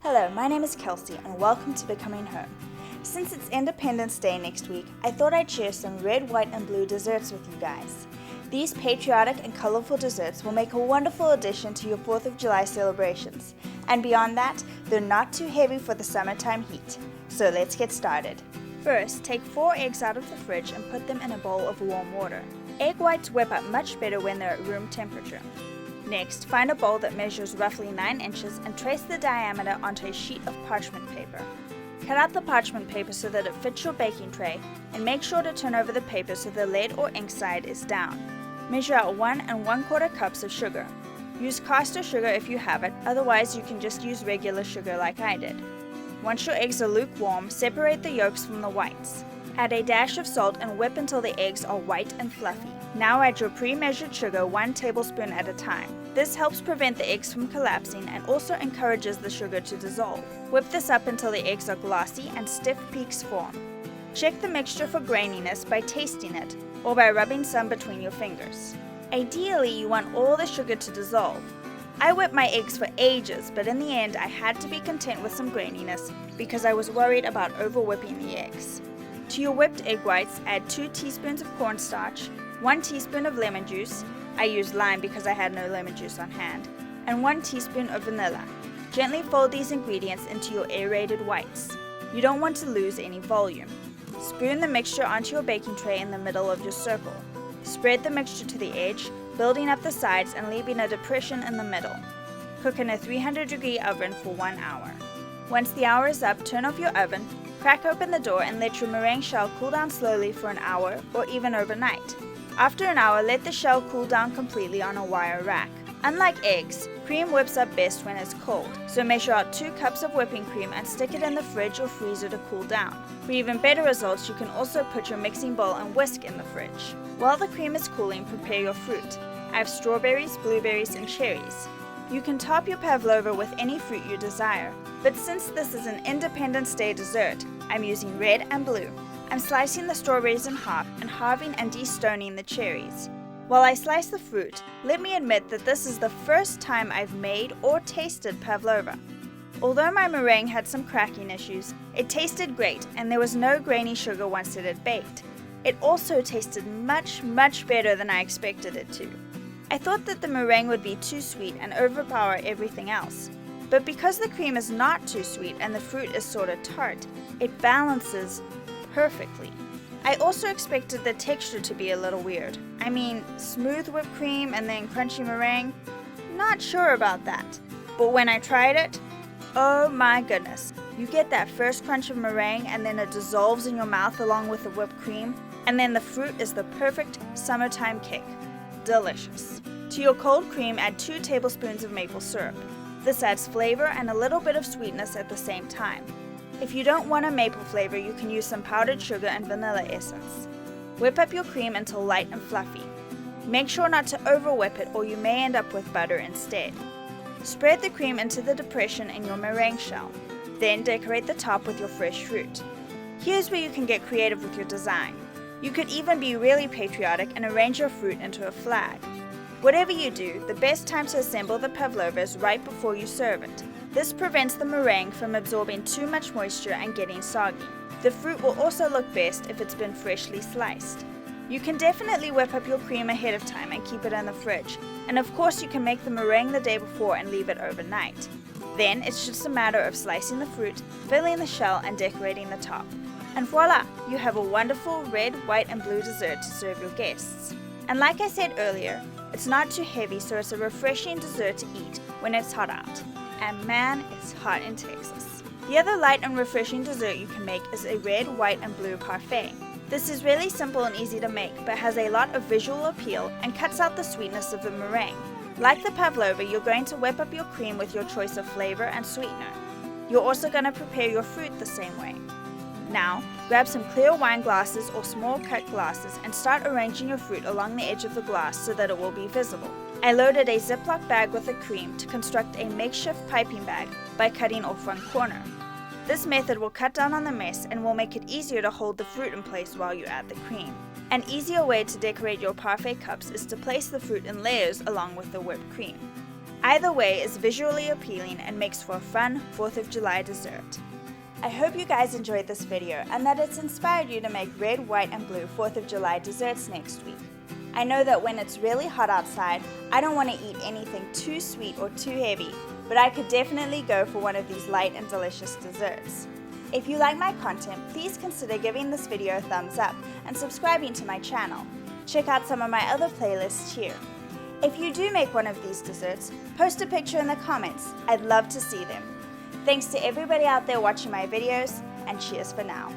Hello, my name is Kelsey and welcome to Becoming Home. Since it's Independence Day next week, I thought I'd share some red, white and blue desserts with you guys. These patriotic and colorful desserts will make a wonderful addition to your 4th of July celebrations. And beyond that, they're not too heavy for the summertime heat. So let's get started. First, take 4 eggs out of the fridge and put them in a bowl of warm water. Egg whites whip up much better when they're at room temperature. Next, find a bowl that measures roughly 9 inches and trace the diameter onto a sheet of parchment paper. Cut out the parchment paper so that it fits your baking tray and make sure to turn over the paper so the lead or ink side is down. Measure out 1 1/4 cups of sugar. Use caster sugar if you have it, otherwise you can just use regular sugar like I did. Once your eggs are lukewarm, separate the yolks from the whites. Add a dash of salt and whip until the eggs are white and fluffy. Now add your pre-measured sugar 1 tablespoon at a time. This helps prevent the eggs from collapsing and also encourages the sugar to dissolve. Whip this up until the eggs are glossy and stiff peaks form. Check the mixture for graininess by tasting it or by rubbing some between your fingers. Ideally, you want all the sugar to dissolve. I whipped my eggs for ages, but in the end I had to be content with some graininess because I was worried about over-whipping the eggs. To your whipped egg whites, add 2 teaspoons of cornstarch, 1 teaspoon of lemon juice, I used lime because I had no lemon juice on hand, and 1 teaspoon of vanilla. Gently fold these ingredients into your aerated whites. You don't want to lose any volume. Spoon the mixture onto your baking tray in the middle of your circle. Spread the mixture to the edge, building up the sides and leaving a depression in the middle. Cook in a 300-degree oven for 1 hour. Once the hour is up, turn off your oven, crack open the door and let your meringue shell cool down slowly for an hour or even overnight. After an hour, let the shell cool down completely on a wire rack. Unlike eggs, cream whips up best when it's cold, so measure out 2 cups of whipping cream and stick it in the fridge or freezer to cool down. For even better results, you can also put your mixing bowl and whisk in the fridge. While the cream is cooling, prepare your fruit. I have strawberries, blueberries, and cherries. You can top your pavlova with any fruit you desire, but since this is an Independence Day dessert, I'm using red and blue. I'm slicing the strawberries in half and halving and de-stoning the cherries. While I slice the fruit, let me admit that this is the first time I've made or tasted pavlova. Although my meringue had some cracking issues, it tasted great and there was no grainy sugar once it had baked. It also tasted much better than I expected it to. I thought that the meringue would be too sweet and overpower everything else. But because the cream is not too sweet and the fruit is sort of tart, it balances perfectly. I also expected the texture to be a little weird. I mean, smooth whipped cream and then crunchy meringue? Not sure about that. But when I tried it, oh my goodness. You get that first crunch of meringue and then it dissolves in your mouth along with the whipped cream, and then the fruit is the perfect summertime kick. Delicious. To your cold cream, add 2 tablespoons of maple syrup. This adds flavor and a little bit of sweetness at the same time. If you don't want a maple flavor, you can use some powdered sugar and vanilla essence. Whip up your cream until light and fluffy. Make sure not to over-whip it or you may end up with butter instead. Spread the cream into the depression in your meringue shell. Then decorate the top with your fresh fruit. Here's where you can get creative with your design. You could even be really patriotic and arrange your fruit into a flag. Whatever you do, the best time to assemble the pavlova is right before you serve it. This prevents the meringue from absorbing too much moisture and getting soggy. The fruit will also look best if it's been freshly sliced. You can definitely whip up your cream ahead of time and keep it in the fridge. And of course you can make the meringue the day before and leave it overnight. Then it's just a matter of slicing the fruit, filling the shell and decorating the top. And voila! You have a wonderful red, white and blue dessert to serve your guests. And like I said earlier, it's not too heavy, so it's a refreshing dessert to eat when it's hot out. And man, it's hot in Texas. The other light and refreshing dessert you can make is a red, white and blue parfait. This is really simple and easy to make, but has a lot of visual appeal and cuts out the sweetness of the meringue. Like the pavlova, you're going to whip up your cream with your choice of flavor and sweetener. You're also going to prepare your fruit the same way. Now, grab some clear wine glasses or small cut glasses and start arranging your fruit along the edge of the glass so that it will be visible. I loaded a Ziploc bag with the cream to construct a makeshift piping bag by cutting off one corner. This method will cut down on the mess and will make it easier to hold the fruit in place while you add the cream. An easier way to decorate your parfait cups is to place the fruit in layers along with the whipped cream. Either way is visually appealing and makes for a fun 4th of July dessert. I hope you guys enjoyed this video and that it's inspired you to make red, white, and blue 4th of July desserts next week. I know that when it's really hot outside, I don't want to eat anything too sweet or too heavy, but I could definitely go for one of these light and delicious desserts. If you like my content, please consider giving this video a thumbs up and subscribing to my channel. Check out some of my other playlists here. If you do make one of these desserts, post a picture in the comments. I'd love to see them. Thanks to everybody out there watching my videos, and cheers for now.